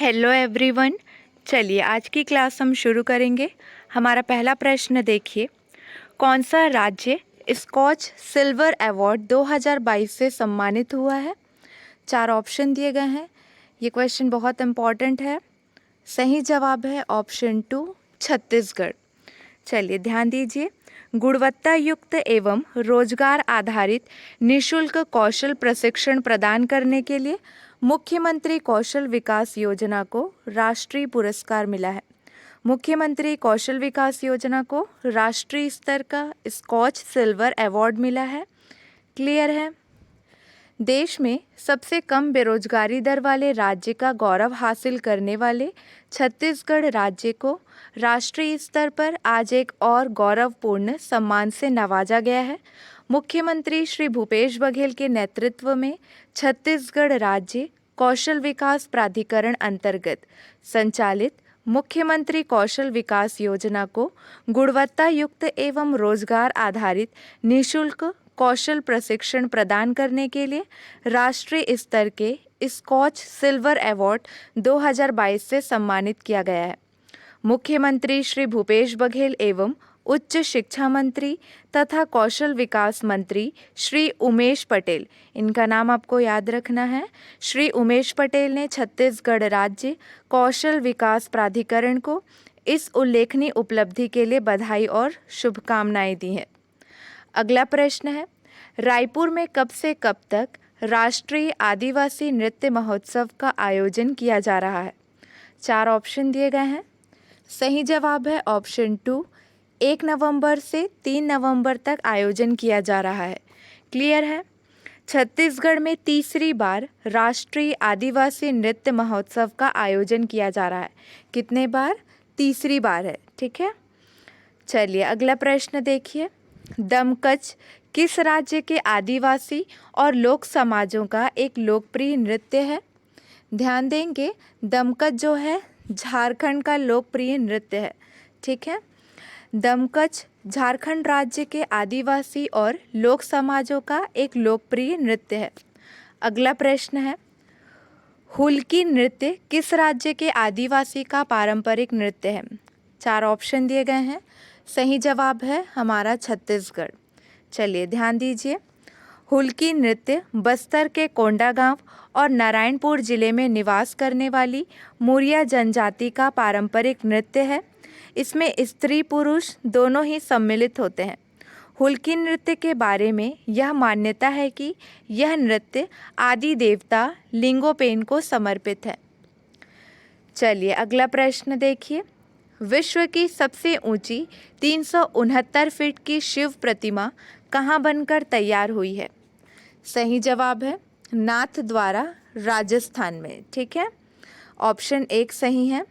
Hello everyone. चलिए आज की क्लास हम शुरू करेंगे। हमारा पहला प्रश्न देखिए, कौन सा राज्य स्कॉच सिल्वर अवार्ड 2022 से सम्मानित हुआ है। 4 ऑप्शन दिए गए हैं। ये क्वेश्चन बहुत इम्पॉर्टेंट है। सही जवाब है ऑप्शन 2 छत्तीसगढ़। चलिए ध्यान दीजिए, गुणवत्ता युक्त एवं रोजगार आधारित निशुल्क कौशल प्रशिक्षण प्रदान करने के लिए मुख्यमंत्री कौशल विकास योजना को राष्ट्रीय पुरस्कार मिला है। मुख्यमंत्री कौशल विकास योजना को राष्ट्रीय स्तर का स्कॉच सिल्वर अवार्ड मिला है। क्लियर है। देश में सबसे कम बेरोजगारी दर वाले राज्य का गौरव हासिल करने वाले छत्तीसगढ़ राज्य को राष्ट्रीय स्तर पर आज एक और गौरवपूर्ण सम्मान से नवाजा गया है। मुख्यमंत्री श्री भूपेश बघेल के नेतृत्व में छत्तीसगढ़ राज्य कौशल विकास प्राधिकरण अंतर्गत संचालित मुख्यमंत्री कौशल विकास योजना को गुणवत्ता युक्त एवं रोजगार आधारित निशुल्क कौशल प्रशिक्षण प्रदान करने के लिए राष्ट्रीय स्तर के स्कॉच सिल्वर अवार्ड 2022 से सम्मानित किया गया है। मुख्यमंत्री श्री भूपेश बघेल एवं उच्च शिक्षा मंत्री तथा कौशल विकास मंत्री श्री उमेश पटेल, इनका नाम आपको याद रखना है। श्री उमेश पटेल ने छत्तीसगढ़ राज्य कौशल विकास प्राधिकरण को इस उल्लेखनीय उपलब्धि के लिए बधाई और शुभकामनाएं दी हैं। अगला प्रश्न है, रायपुर में कब से कब तक राष्ट्रीय आदिवासी नृत्य महोत्सव का आयोजन किया जा रहा है। 4 ऑप्शन दिए गए हैं। सही जवाब है ऑप्शन 2 1 नवंबर से 3 नवंबर तक आयोजन किया जा रहा है। क्लियर है। छत्तीसगढ़ में तीसरी बार राष्ट्रीय आदिवासी नृत्य महोत्सव का आयोजन किया जा रहा है। कितने बार? तीसरी बार है। ठीक है। चलिए अगला प्रश्न देखिए, दमकच किस राज्य के आदिवासी और लोक समाजों का एक लोकप्रिय नृत्य है। ध्यान देंगे, दमकच जो है झारखंड का लोकप्रिय नृत्य है। ठीक है। दमकच झारखंड राज्य के आदिवासी और लोक समाजों का एक लोकप्रिय नृत्य है। अगला प्रश्न है, हुल्की नृत्य किस राज्य के आदिवासी का पारंपरिक नृत्य है। 4 ऑप्शन दिए गए हैं। सही जवाब है हमारा छत्तीसगढ़। चलिए ध्यान दीजिए, हुल्की नृत्य बस्तर के कोंडागांव और नारायणपुर जिले में निवास करने वाली मुरिया जनजाति का पारंपरिक नृत्य है। इसमें स्त्री पुरुष दोनों ही सम्मिलित होते हैं। हुल्की नृत्य के बारे में यह मान्यता है कि यह नृत्य आदि देवता लिंगोपेन को समर्पित है। चलिए अगला प्रश्न देखिए, विश्व की सबसे ऊंची 369 फीट की शिव प्रतिमा कहाँ बनकर तैयार हुई है। सही जवाब है नाथद्वारा राजस्थान में। ठीक है। ऑप्शन 1 सही है।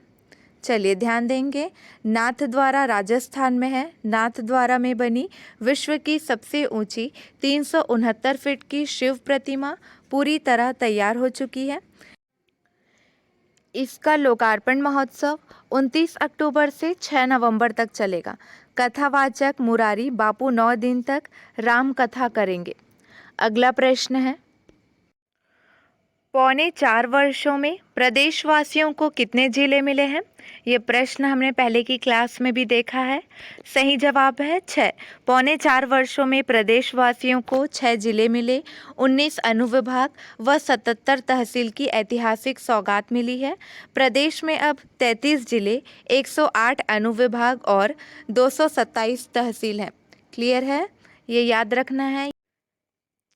चलिए ध्यान देंगे, नाथद्वारा राजस्थान में है। नाथद्वारा में बनी विश्व की सबसे ऊंची 369 फीट की शिव प्रतिमा पूरी तरह तैयार हो चुकी है। इसका लोकार्पण महोत्सव 29 अक्टूबर से 6 नवंबर तक चलेगा। कथावाचक मुरारी बापू 9 दिन तक राम कथा करेंगे। अगला प्रश्न है, पौने 4 वर्षों में प्रदेशवासियों को कितने जिले मिले हैं। ये प्रश्न हमने पहले की क्लास में भी देखा है। सही जवाब है 6। पौने 4 वर्षों में प्रदेशवासियों को 6 जिले मिले, 19 अनुविभाग व 77 तहसील की ऐतिहासिक सौगात मिली है। प्रदेश में अब 33 जिले, 108 अनुविभाग और 227 तहसील हैं। क्लियर है, ये याद रखना है।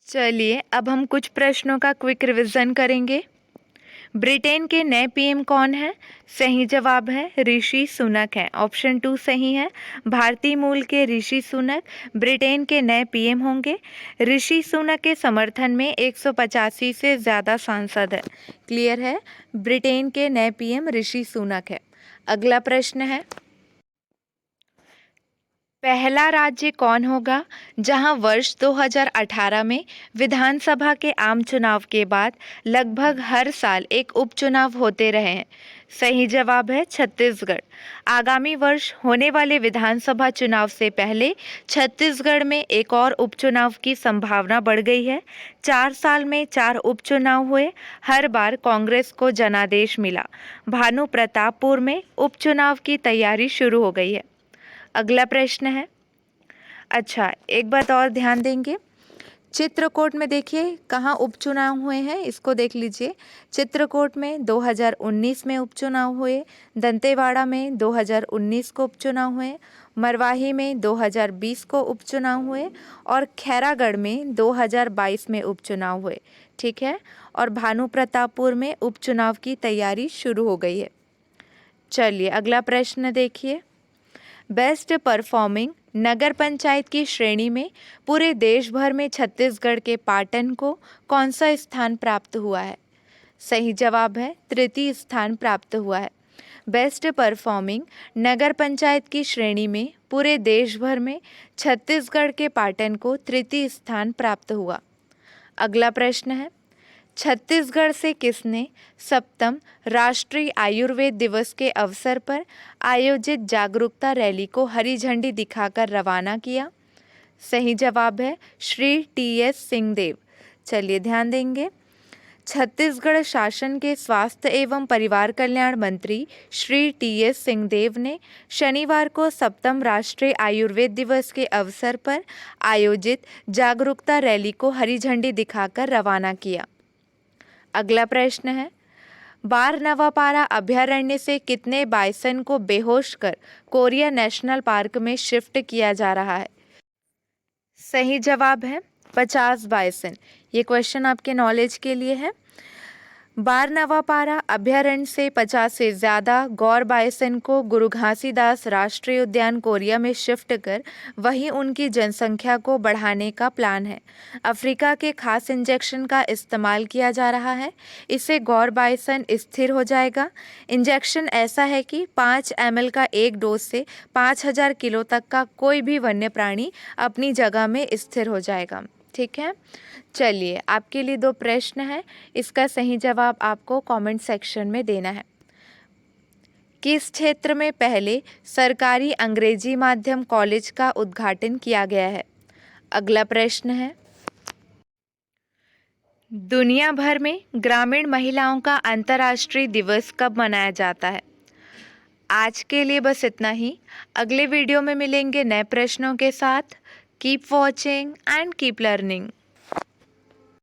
चलिए अब हम कुछ प्रश्नों का क्विक रिवीजन करेंगे। ब्रिटेन के नए पीएम कौन है। सही जवाब है ऋषि सुनक है। ऑप्शन 2 सही है। भारतीय मूल के ऋषि सुनक ब्रिटेन के नए पीएम होंगे। ऋषि सुनक के समर्थन में 185 से ज़्यादा सांसद हैं। क्लियर है, ब्रिटेन के नए पीएम ऋषि सुनक है। अगला प्रश्न है, पहला राज्य कौन होगा जहां वर्ष 2018 में विधानसभा के आम चुनाव के बाद लगभग हर साल एक उपचुनाव होते रहे हैं? सही जवाब है छत्तीसगढ़। आगामी वर्ष होने वाले विधानसभा चुनाव से पहले छत्तीसगढ़ में एक और उपचुनाव की संभावना बढ़ गई है। 4 साल में 4 उपचुनाव हुए, हर बार कांग्रेस को जनादेश मिला। भानु प्रतापपुर में उपचुनाव की तैयारी शुरू हो गई है। अगला प्रश्न है, अच्छा एक बात और ध्यान देंगे, चित्रकूट में देखिए कहाँ उपचुनाव हुए हैं, इसको देख लीजिए। चित्रकूट में 2019 में उपचुनाव हुए, दंतेवाड़ा में 2019 को उपचुनाव हुए, मरवाही में 2020 को उपचुनाव हुए और खैरागढ़ में 2022 में उपचुनाव हुए। ठीक है, और भानु प्रतापपुर में उपचुनाव की तैयारी शुरू हो गई है। चलिए अगला प्रश्न देखिए, बेस्ट परफॉर्मिंग नगर पंचायत की श्रेणी में पूरे देश भर में छत्तीसगढ़ के पाटन को कौन सा स्थान प्राप्त हुआ है? सही जवाब है तृतीय स्थान प्राप्त हुआ है। बेस्ट परफॉर्मिंग नगर पंचायत की श्रेणी में पूरे देश भर में छत्तीसगढ़ के पाटन को तृतीय स्थान प्राप्त हुआ। अगला प्रश्न है, छत्तीसगढ़ से किसने 7वें राष्ट्रीय आयुर्वेद दिवस के अवसर पर आयोजित जागरूकता रैली को हरी झंडी दिखाकर रवाना किया? सही जवाब है श्री टी.एस. सिंहदेव। चलिए ध्यान देंगे, छत्तीसगढ़ शासन के स्वास्थ्य एवं परिवार कल्याण मंत्री श्री टी.एस. सिंहदेव ने शनिवार को 7वें राष्ट्रीय आयुर्वेद दिवस के अवसर पर आयोजित जागरूकता रैली को हरी झंडी दिखाकर रवाना किया। अगला प्रश्न है, बारनवापारा अभयारण्य से कितने बाइसन को बेहोश कर कोरिया नेशनल पार्क में शिफ्ट किया जा रहा है? सही जवाब है 50 बाइसन। ये क्वेश्चन आपके नॉलेज के लिए है। बारनवापारा अभयारण्य से 50 से ज़्यादा गौर बाइसन को गुरु घासीदास राष्ट्रीय उद्यान कोरिया में शिफ्ट कर वहीं उनकी जनसंख्या को बढ़ाने का प्लान है। अफ्रीका के खास इंजेक्शन का इस्तेमाल किया जा रहा है, इससे गौर बाइसन स्थिर हो जाएगा। इंजेक्शन ऐसा है कि 5 ml का एक डोज से 5000 किलो तक का कोई भी वन्य प्राणी अपनी जगह में स्थिर हो जाएगा। ठीक है, चलिए आपके लिए 2 प्रश्न हैं, इसका सही जवाब आपको कमेंट सेक्शन में देना है। किस क्षेत्र में पहले सरकारी अंग्रेजी माध्यम कॉलेज का उद्घाटन किया गया है? अगला प्रश्न है, दुनिया भर में ग्रामीण महिलाओं का अंतर्राष्ट्रीय दिवस कब मनाया जाता है? आज के लिए बस इतना ही। अगले वीडियो में मिलेंगे नए प्रश्नों के साथ। Keep watching and keep learning.